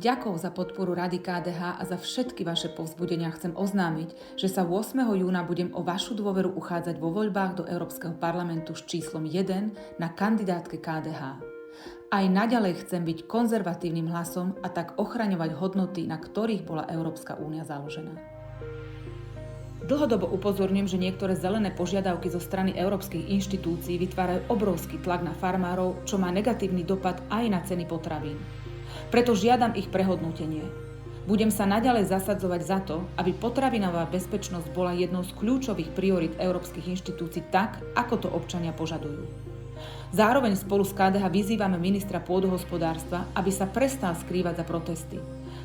vďakou za podporu Rady KDH a za všetky vaše povzbudenia chcem oznámiť, že sa 8. júna budem o vašu dôveru uchádzať vo voľbách do Európskeho parlamentu s číslom 1 na kandidátke KDH. Aj naďalej chcem byť konzervatívnym hlasom a tak ochraňovať hodnoty, na ktorých bola Európska únia založená. Dlhodobo upozorňujem, že niektoré zelené požiadavky zo strany európskych inštitúcií vytvárajú obrovský tlak na farmárov, čo má negatívny dopad aj na ceny potravín. Preto žiadam ich prehodnotenie. Budem sa naďalej zasadzovať za to, aby potravinová bezpečnosť bola jednou z kľúčových priorít európskych inštitúcií tak, ako to občania požadujú. Zároveň spolu s KDH vyzývame ministra pôdohospodárstva, aby sa prestal skrývať za protesty.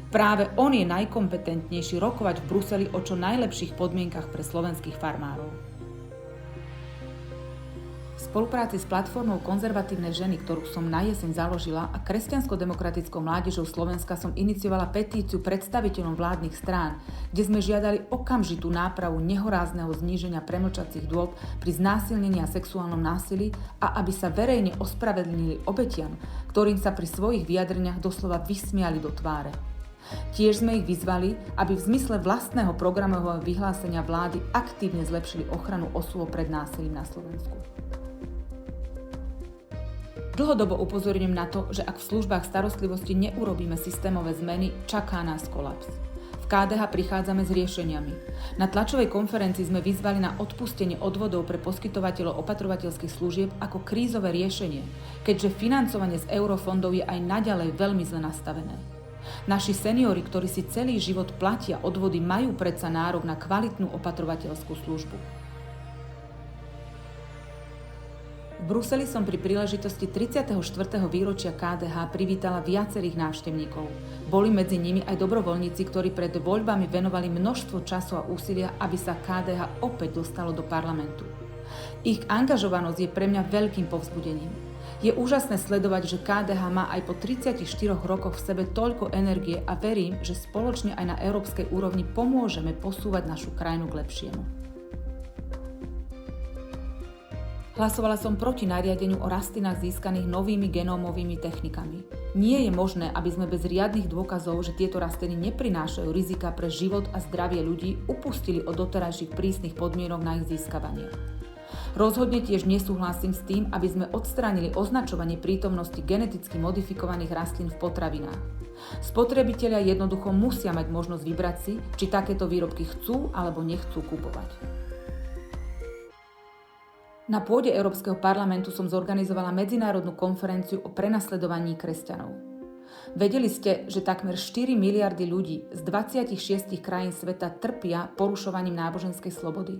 Práve on je najkompetentnejší rokovať v Bruseli o čo najlepších podmienkach pre slovenských farmárov. V spolupráci s platformou Konzervatívne ženy, ktorú som na jeseň založila, a Kresťansko-demokratickou mládežou Slovenska som iniciovala petíciu predstaviteľom vládnych strán, kde sme žiadali okamžitú nápravu nehorázneho zníženia premlčacích dôb pri znásilnení a sexuálnom násilí a aby sa verejne ospravedlnili obetiam, ktorým sa pri svojich vyjadreniach doslova vysmiali do tváre. Tiež sme ich vyzvali, aby v zmysle vlastného programového vyhlásenia vlády aktívne zlepšili ochranu osôb pred násilím na Slovensku. Dlhodobo upozorňujem na to, že ak v službách starostlivosti neurobíme systémové zmeny, čaká nás kolaps. V KDH prichádzame s riešeniami. Na tlačovej konferencii sme vyzvali na odpustenie odvodov pre poskytovateľov opatrovateľských služieb ako krízové riešenie, keďže financovanie z eurofondov je aj naďalej veľmi zle nastavené. Naši seniori, ktorí si celý život platia odvody, majú predsa nárok na kvalitnú opatrovateľskú službu. V Bruseli som pri príležitosti 34. výročia KDH privítala viacerých návštevníkov. Boli medzi nimi aj dobrovoľníci, ktorí pred voľbami venovali množstvo času a úsilia, aby sa KDH opäť dostalo do parlamentu. Ich angažovanosť je pre mňa veľkým povzbudením. Je úžasné sledovať, že KDH má aj po 34 rokoch v sebe toľko energie a verím, že spoločne aj na európskej úrovni pomôžeme posúvať našu krajinu k lepšiemu. Hlasovala som proti nariadeniu o rastlinách získaných novými genómovými technikami. Nie je možné, aby sme bez riadnych dôkazov, že tieto rastliny neprinášajú rizika pre život a zdravie ľudí, upustili od doterajších prísnych podmienok na ich získavanie. Rozhodne tiež nesúhlasím s tým, aby sme odstránili označovanie prítomnosti geneticky modifikovaných rastlín v potravinách. Spotrebitelia jednoducho musia mať možnosť vybrať si, či takéto výrobky chcú alebo nechcú kupovať. Na pôde Európskeho parlamentu som zorganizovala medzinárodnú konferenciu o prenasledovaní kresťanov. Vedeli ste, že takmer 4 miliardy ľudí z 26 krajín sveta trpia porušovaním náboženskej slobody?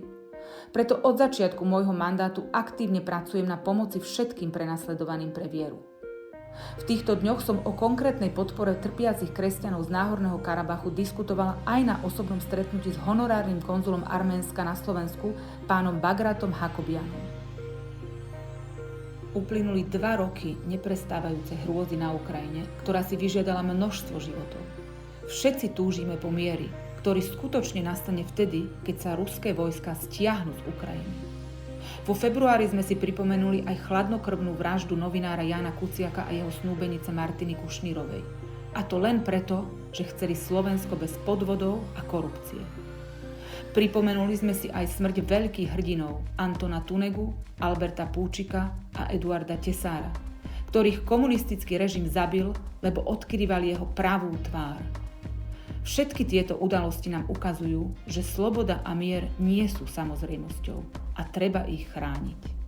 Preto od začiatku môjho mandátu aktívne pracujem na pomoci všetkým prenasledovaným pre vieru. V týchto dňoch som o konkrétnej podpore trpiacich kresťanov z Náhorného Karabachu diskutovala aj na osobnom stretnutí s honorárnym konzulom Arménska na Slovensku, pánom Bagratom Hakobianom. Uplynuli 2 roky neprestávajúce hrôzy na Ukrajine, ktorá si vyžiadala množstvo životov. Všetci túžime po mieri, ktorý skutočne nastane vtedy, keď sa ruské vojska stiahnu z Ukrajiny. Vo februári sme si pripomenuli aj chladnokrvnú vraždu novinára Jána Kuciaka a jeho snúbenice Martiny Kušnírovej. A to len preto, že chceli Slovensko bez podvodov a korupcie. Pripomenuli sme si aj smrť veľkých hrdinov Antona Tunegu, Alberta Púčika a Eduarda Tesára, ktorých komunistický režim zabil, lebo odkrývali jeho pravú tvár. Všetky tieto udalosti nám ukazujú, že sloboda a mier nie sú samozrejmosťou a treba ich chrániť.